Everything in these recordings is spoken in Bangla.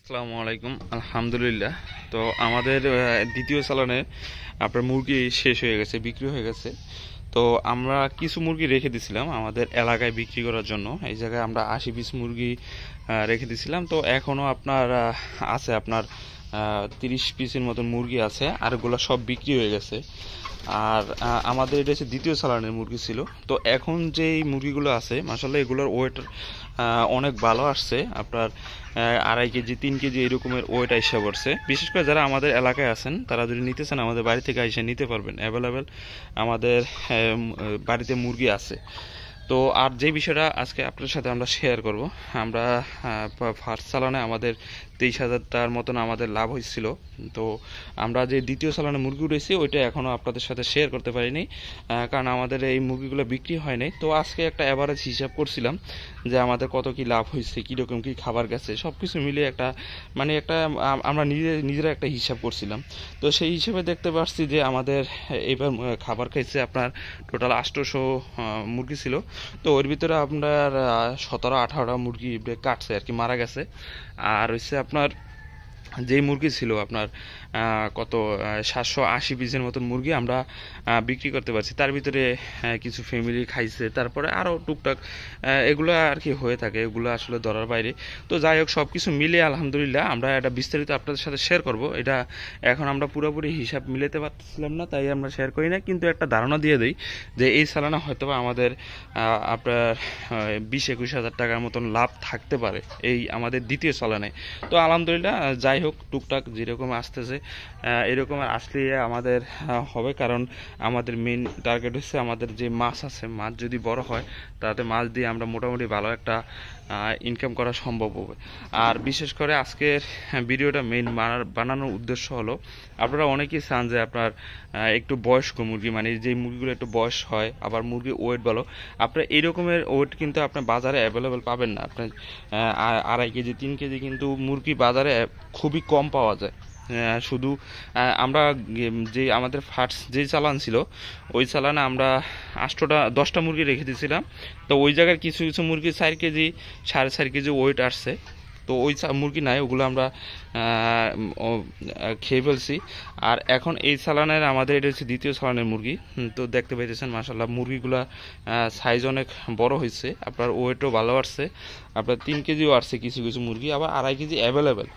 আসসালামু আলাইকুম। আলহামদুলিল্লাহ। তো আমাদের দ্বিতীয় চালানে আপনার মুরগি শেষ হয়ে গেছে, বিক্রি হয়ে গেছে। তো আমরা কিছু মুরগি রেখে দিছিলাম আমাদের এলাকায় বিক্রি করার জন্য। এই জায়গায় আমরা 80 পিস মুরগি রেখে দিছিলাম। তো এখনও আপনার আছে আপনার 30 পিসের মতন মুরগি আছে, আর এগুলো সব বিক্রি হয়ে গেছে। আর আমাদের এটা হচ্ছে দ্বিতীয় সালানের মুরগি ছিল। তো এখন যেই মুরগিগুলো আছে মাশাআল্লাহ এগুলোর ওয়েট অনেক ভালো আসছে। আপনার 2.5 কেজি 3 কেজি এরকমের ওয়েট আইসা পড়ছে। বিশেষ করে যারা আমাদের এলাকায় আছেন তারা যদি নিতে চান আমাদের বাড়ি থেকে আইসা নিতে পারবেন। অ্যাভেলেবেল আমাদের বাড়িতে মুরগি আছে। তো আর যে বিষয়টা আজকে আপনার সাথে আমরা শেয়ার করব, আমরা ফার্স্ট চালানে আমাদের 23,000 টাকার মতন আমাদের লাভ হয়েছিল। তো আমরা যে দ্বিতীয় চালানে মুরগি উঠেছি ওইটা এখনও আপনাদের সাথে শেয়ার করতে পারিনি, কারণ আমাদের এই মুরগিগুলো বিক্রি হয় নাই। তো আজকে একটা অ্যাভারেজ হিসাব করছিলাম যে আমাদের কত কি লাভ হয়েছে, কীরকম কি খাবার গেছে, সব কিছু মিলিয়ে একটা আমরা নিজেরা একটা হিসাব করছিলাম। তো সেই হিসেবে দেখতে পাচ্ছি যে আমাদের এবার খাবার খাইছে আপনার টোটাল 800 মুরগি ছিল। তো ওর ভিতরে আপনার 17-18টা মুরগি কাটছে আর কি, মারা গেছে। আর হচ্ছে আপনার যেই মুরগি ছিল আপনার কত 780 পিসের মতন মুরগি আমরা বিক্রি করতে পারছি। তার ভিতরে কিছু ফ্যামিলি খাইছে, তারপরে আরও টুকটাক এগুলো আর কি হয়ে থাকে, এগুলো আসলে ধরার বাইরে। তো যাই হোক, সব কিছু মিলিয়ে আলহামদুলিল্লাহ আমরা এটা বিস্তারিত আপনাদের সাথে শেয়ার করব। এটা এখন আমরা পুরোপুরি হিসাব মিলাতে পারছিলাম না, তাই আমরা শেয়ার করি না। কিন্তু একটা ধারণা দিয়ে দিই যে এই সালানা হয়তো বা আমাদের আপনার 20-21 হাজার টাকার মতন লাভ থাকতে পারে এই আমাদের দ্বিতীয় সালানায়। তো আলহামদুলিল্লাহ, যাই হোক টুকটাক যেরকম আসতেছে এরকম আসলে আমাদের হবে। কারণ আমাদের মেইন টার্গেট হচ্ছে আমাদের যে মাছ আছে, মাছ যদি বড় হয় তাতে মাছ দিয়ে আমরা মোটামুটি ভালো একটা ইনকাম করা সম্ভব হবে। আর বিশেষ করে আজকের ভিডিওটা মেইন বানানোর উদ্দেশ্য হলো, আপনারা অনেকেই চান যে আপনার একটু বয়স্ক মুরগি, মানে যে মুরগিগুলো একটু বয়স হয়, আবার মুরগির ওয়েট ভালো, আপনার এই রকমের ওয়েট কিন্তু আপনার বাজারে অ্যাভেলেবেল পাবেন না। আপনার 2.5 কেজি 3 কেজি কিন্তু মুরগি বাজারে খুবই কম পাওয়া যায়। শুধু আমরা যে আমাদের ফার্স্ট যে চালান ছিল ওই চালানে আমরা 10টা মুরগি রেখে দিয়েছিলাম। তো ওই জায়গায় কিছু কিছু মুরগি 4 কেজি 4.5 কেজি ওয়েট আসছে। তো ওই মুরগি নাই, ওগুলো আমরা খেয়ে ফেলছি। আর এখন এই চালানের আমাদের এটা হচ্ছে দ্বিতীয় চালানের মুরগি। তো দেখতে পাইতেছেন মাশাআল্লাহ মুরগিগুলা সাইজ অনেক বড় হয়েছে, আপনার ওয়েটও ভালো আসছে। আপনার 3 কেজিও আসছে কিছু কিছু মুরগি, আবার 2.5 কেজি অ্যাভেলেবেল,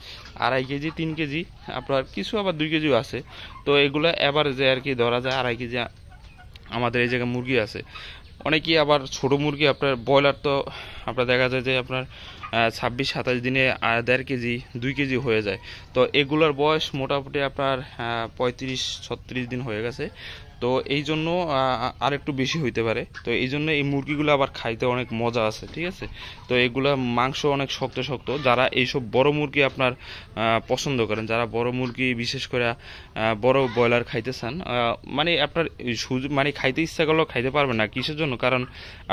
2.5 কেজি 3 কেজি, আপনার কিছু আবার 2 কেজিও আছে। তো এগুলো অ্যাভারেজে আর কি ধরা যায় 2.5 কেজি আমাদের এই জায়গায় মুরগি আছে। অনেকেই আবার ছোট মুরগি, আপনার ব্রয়লার তো আপনার দেখা যায় যে আপনার 26-27 দিনে 1.5 কেজি 2 কেজি হয়ে যায়। তো এগুলোর বয়স মোটামুটি আপনার 35-36 দিন হয়ে গেছে। তো এই জন্য আর একটু বেশি হইতে পারে। তো এই জন্য এই মুরগিগুলো আবার খাইতে অনেক মজা আছে, ঠিক আছে। তো এগুলা মাংস অনেক শক্ত শক্ত। যারা এইসব বড় মুরগি আপনার পছন্দ করেন, যারা বড় মুরগি বিশেষ করে বড় ব্রয়লার খাইতে চান, মানে আপনার মানে খাইতে ইচ্ছা করলেও খাইতে পারবেন না। কিসের জন্য? কারণ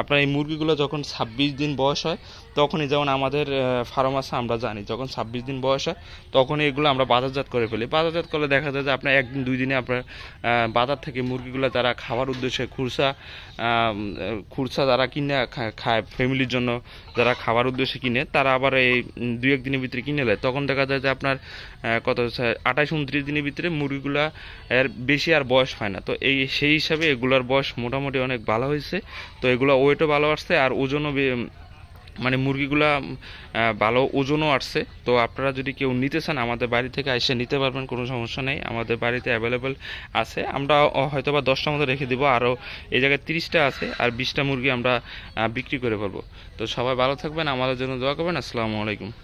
আপনার এই মুরগিগুলো যখন 26 দিন বয়স হয় তখনই, যেমন আমাদের ফার্ম আছে আমরা জানি, যখন 26 দিন বয়স হয় তখনই এগুলো আমরা বাজারজাত করে ফেলি। বাজারজাত করলে দেখা যায় যে আপনার 1 দিন 2 দিনে আপনার বাজার থেকে মুরগিগুলো যারা খাওয়ার উদ্দেশ্যে খুরসা যারা কিনে খায়, ফ্যামিলির জন্য যারা খাওয়ার উদ্দেশ্যে কিনে, তারা আবার এই 2-1 দিনের ভিতরে কিনে নেয়। তখন দেখা যায় যে আপনার কত 28-29 দিনের ভিতরে মুরগিগুলা এর বেশি আর বয়স হয় না। তো সেই হিসাবে এগুলোর বয়স মোটামুটি অনেক ভালো হয়েছে। তো এগুলো ওয়েটও ভালো আসছে, আর ওজনও মানে মুরগিগুলা ভালো ওজনও আসছে। তো আপনারা যদি কেউ নিতে চান আমাদের বাড়ি থেকে এসে নিতে পারবেন, কোনো সমস্যা নেই। আমাদের বাড়িতে অ্যাভেলেবেল আছে। আমরা হয়তো বা 10টার মতো রেখে দিব, আরও এই জায়গায় 30টা আছে, আর 20টা মুরগি আমরা বিক্রি করে ফেলবো। তো সবাই ভালো থাকবেন, আমাদের জন্য দোয়া করবেন। আসসালামু আলাইকুম।